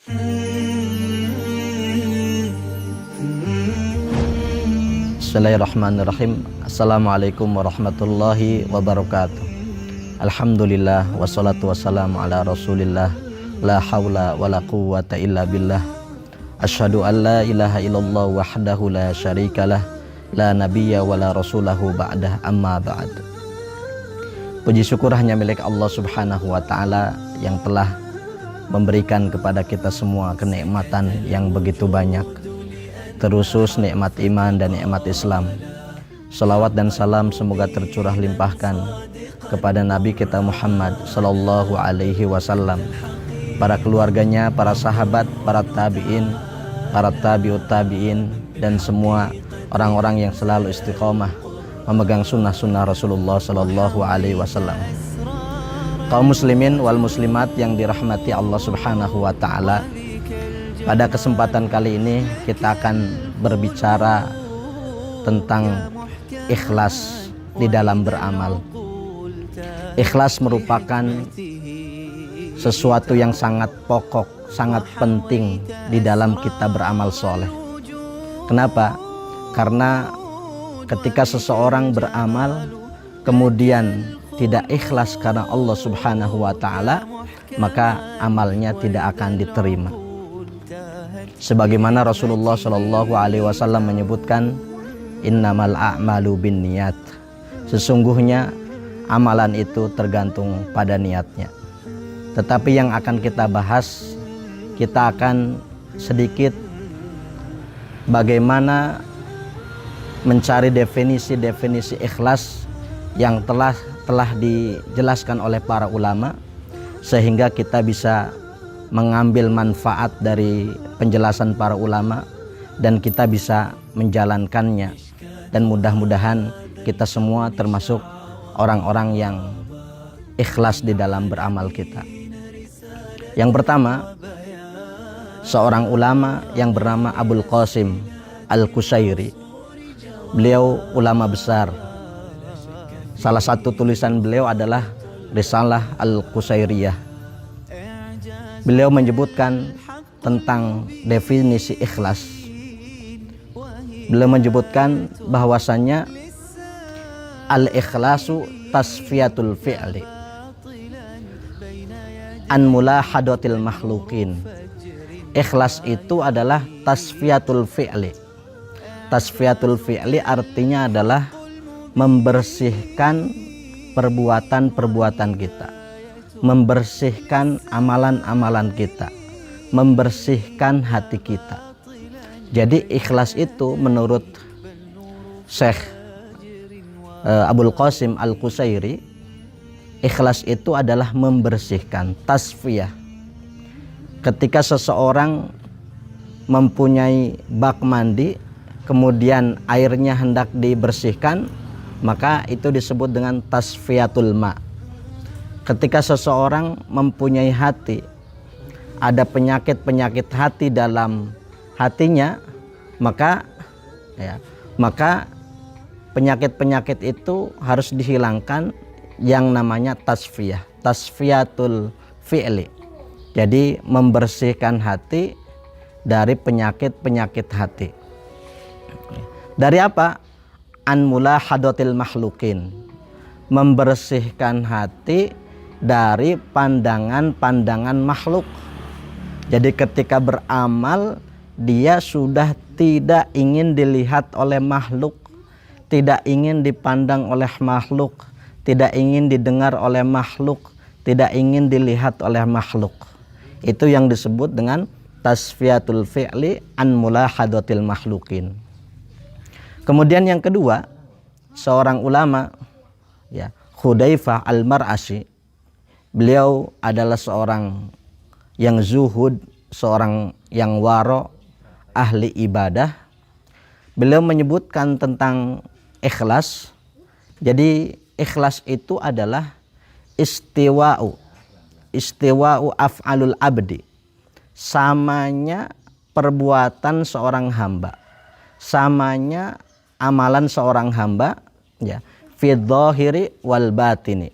Bismillahirrahmanirrahim. Assalamualaikum warahmatullahi wabarakatuh. Alhamdulillah wassalatu wassalamu ala rasulillah. La hawla wa la quwwata illa billah. Asyhadu an la ilaha illallah wahdahu la syarikalah. La nabiyya wa la rasulahu ba'dah, amma ba'd. Puji syukur hanya milik Allah subhanahu wa ta'ala yang telah memberikan kepada kita semua kenikmatan yang begitu banyak, terusus nikmat iman dan nikmat Islam. Salawat dan salam semoga tercurah limpahkan kepada Nabi kita Muhammad sallallahu alaihi wasallam, para keluarganya, para sahabat, para tabi'in, para tabi'ut tabi'in, dan semua orang-orang yang selalu istiqomah memegang sunnah-sunnah Rasulullah sallallahu alaihi wasallam. Kaum muslimin wal muslimat yang dirahmati Allah subhanahu wa ta'ala, pada kesempatan kali ini kita akan berbicara tentang ikhlas di dalam beramal. Ikhlas merupakan sesuatu yang sangat pokok, sangat penting di dalam kita beramal soleh. Kenapa? Karena ketika seseorang beramal kemudian tidak ikhlas karena Allah subhanahu wa ta'ala, maka amalnya tidak akan diterima. Sebagaimana Rasulullah Shallallahu Alaihi Wasallam menyebutkan, innamal a'malu bin niat, sesungguhnya amalan itu tergantung pada niatnya. Tetapi yang akan kita bahas, kita akan sedikit bagaimana mencari definisi-definisi ikhlas yang telah dijelaskan oleh para ulama, sehingga kita bisa mengambil manfaat dari penjelasan para ulama dan kita bisa menjalankannya, dan mudah-mudahan kita semua termasuk orang-orang yang ikhlas di dalam beramal kita. Yang pertama, seorang ulama yang bernama Abul Qasim Al-Qusairi. Beliau ulama besar. Salah satu tulisan beliau adalah Risalah Al-Qusairiyah. Beliau menyebutkan tentang definisi ikhlas. Beliau menyebutkan bahwasannya al-ikhlasu tasfiyatul fi'li an mulahadatil makhlukin. Ikhlas itu adalah tasfiyatul fi'li. Tasfiyatul fi'li artinya adalah membersihkan perbuatan-perbuatan kita, membersihkan amalan-amalan kita, membersihkan hati kita. Jadi ikhlas itu menurut Syekh Abul Qasim Al-Qusairi, ikhlas itu adalah membersihkan, tasfiyah. Ketika seseorang mempunyai bak mandi, kemudian airnya hendak dibersihkan, maka itu disebut dengan tasfiyatul ma. Ketika seseorang mempunyai hati, ada penyakit-penyakit hati dalam hatinya, maka penyakit-penyakit itu harus dihilangkan, yang namanya tasfiyah, tasfiyatul fi'li. Jadi membersihkan hati dari penyakit-penyakit hati. Dari apa? An mulahadatil makhlukin, membersihkan hati dari pandangan-pandangan makhluk. Jadi ketika beramal, dia sudah tidak ingin dilihat oleh makhluk, tidak ingin dipandang oleh makhluk, tidak ingin didengar oleh makhluk, tidak ingin dilihat oleh makhluk. Itu yang disebut dengan tasfiyatul fi'li an mulahadatil makhlukin. Kemudian yang kedua, seorang ulama, Hudzaifah Al-Mar'ashi. Beliau adalah seorang yang zuhud, seorang yang waro, ahli ibadah. Beliau menyebutkan tentang ikhlas. Jadi ikhlas itu adalah istiwa'u af'alul abdi, samanya perbuatan seorang hamba, samanya amalan seorang hamba, fi dzahiri wal batini,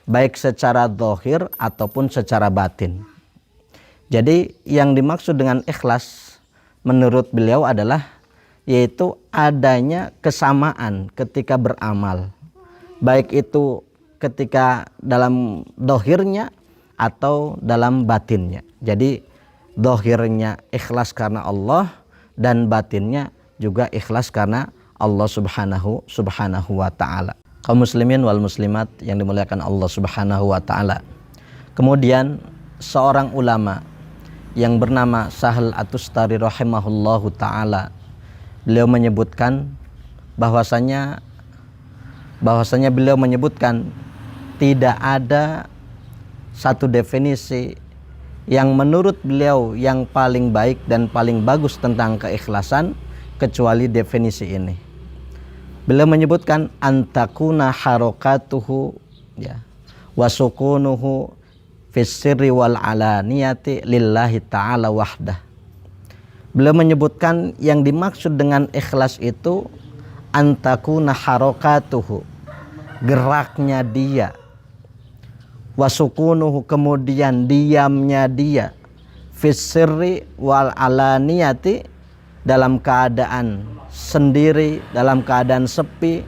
baik secara zahir ataupun secara batin. Jadi yang dimaksud dengan ikhlas menurut beliau adalah yaitu adanya kesamaan ketika beramal, baik itu ketika dalam dohirnya atau dalam batinnya. Jadi dohirnya ikhlas karena Allah dan batinnya juga ikhlas karena Allah subhanahu wa ta'ala. Kaum muslimin wal muslimat yang dimuliakan Allah subhanahu wa ta'ala. Kemudian seorang ulama yang bernama Sahal At-Tustari rahimahullahu ta'ala, beliau menyebutkan bahwasanya beliau menyebutkan tidak ada satu definisi yang menurut beliau yang paling baik dan paling bagus tentang keikhlasan kecuali definisi ini. Beliau menyebutkan antakuna harokatuhu ya wasukunuhu fis sirri wal alaniyati lillahi ta'ala wahdah. Beliau menyebutkan yang dimaksud dengan ikhlas itu antakuna harokatuhu, geraknya dia, wasukunuhu, kemudian diamnya dia, fis sirri wal alaniyati, dalam keadaan sendiri, dalam keadaan sepi,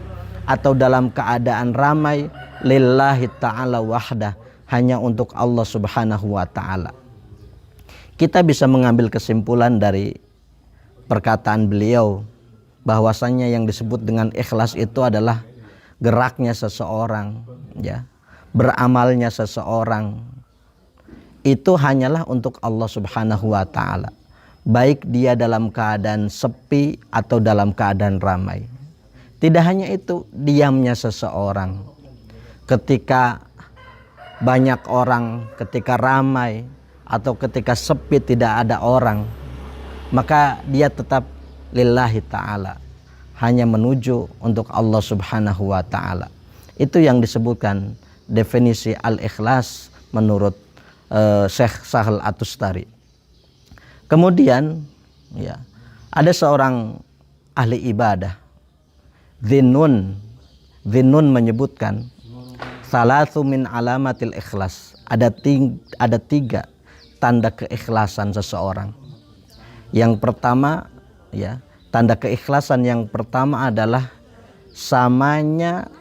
atau dalam keadaan ramai, lillahi ta'ala wahdah, hanya untuk Allah subhanahu wa ta'ala. Kita bisa mengambil kesimpulan dari perkataan beliau bahwasanya yang disebut dengan ikhlas itu adalah geraknya seseorang, ya, beramalnya seseorang itu hanyalah untuk Allah subhanahu wa ta'ala, baik dia dalam keadaan sepi atau dalam keadaan ramai. Tidak hanya itu, diamnya seseorang ketika banyak orang, ketika ramai atau ketika sepi tidak ada orang, maka dia tetap lillahi ta'ala, hanya menuju untuk Allah subhanahu wa ta'ala. Itu yang disebutkan definisi al-ikhlas menurut Syekh Sahal At-Tustari. Kemudian ya, ada seorang ahli ibadah, Dhinnun menyebutkan salatu min alamatil ikhlas, ada tiga tanda keikhlasan seseorang. Yang pertama ya, tanda keikhlasan yang pertama adalah samanya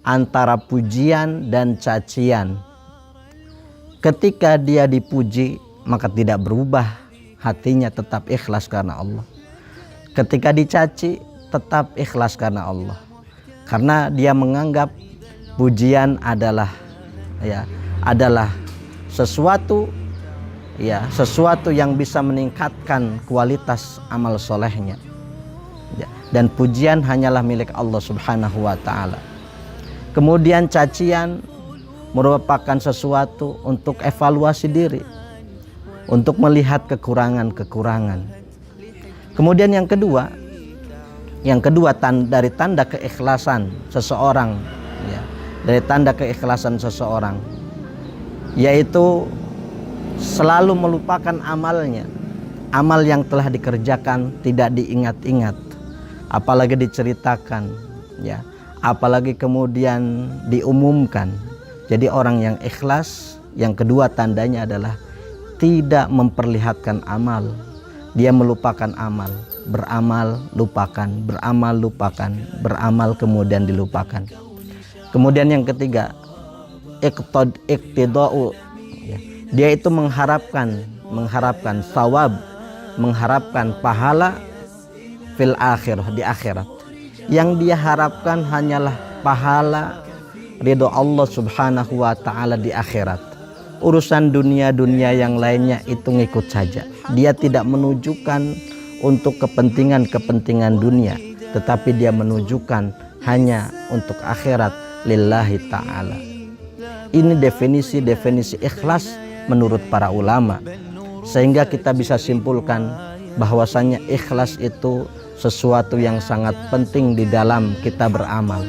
antara pujian dan cacian. Ketika dia dipuji maka tidak berubah, hatinya tetap ikhlas karena Allah. Ketika dicaci tetap ikhlas karena Allah, karena dia menganggap pujian adalah sesuatu yang bisa meningkatkan kualitas amal solehnya, ya, dan pujian hanyalah milik Allah subhanahu wa ta'ala. Kemudian cacian merupakan sesuatu untuk evaluasi diri, untuk melihat kekurangan-kekurangan. Kemudian yang kedua dari tanda keikhlasan seseorang, ya, dari tanda keikhlasan seseorang yaitu selalu melupakan amalnya. Amal yang telah dikerjakan tidak diingat-ingat, apalagi diceritakan, ya, apalagi kemudian diumumkan. Jadi orang yang ikhlas, yang kedua tandanya adalah tidak memperlihatkan amal. Dia melupakan amal, beramal lupakan, beramal lupakan, beramal kemudian dilupakan. Kemudian yang ketiga, iqtida'u, ya, dia itu mengharapkan sawab, mengharapkan pahala fil akhirah, di akhirat. Yang dia harapkan hanyalah pahala ridho Allah subhanahu wa ta'ala di akhirat. Urusan dunia-dunia yang lainnya itu ngikut saja. Dia tidak menunjukkan untuk kepentingan-kepentingan dunia, tetapi dia menunjukkan hanya untuk akhirat lillahi ta'ala. Ini definisi ikhlas menurut para ulama, sehingga kita bisa simpulkan bahwasanya ikhlas itu sesuatu yang sangat penting di dalam kita beramal,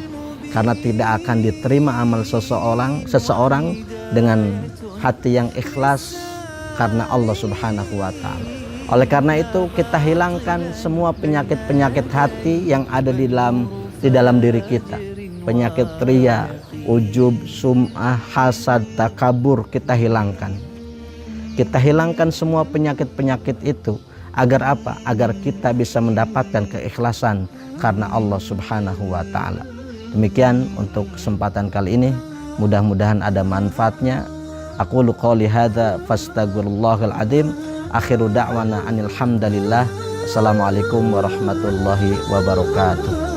karena tidak akan diterima amal seseorang dengan hati yang ikhlas karena Allah subhanahu wa ta'ala. Oleh karena itu kita hilangkan semua penyakit-penyakit hati yang ada di dalam diri kita. Penyakit ria, ujub, sum'ah, hasad, takabur kita hilangkan. Kita hilangkan semua penyakit-penyakit itu. Agar apa? Agar kita bisa mendapatkan keikhlasan karena Allah Subhanahu wa ta'ala. Demikian untuk kesempatan kali ini, mudah-mudahan ada manfaatnya. Aqulu qouli hadza fastaghfirullahal adzim. Akhiru da'wana anil hamdalillah. Assalamualaikum warahmatullahi wabarakatuh.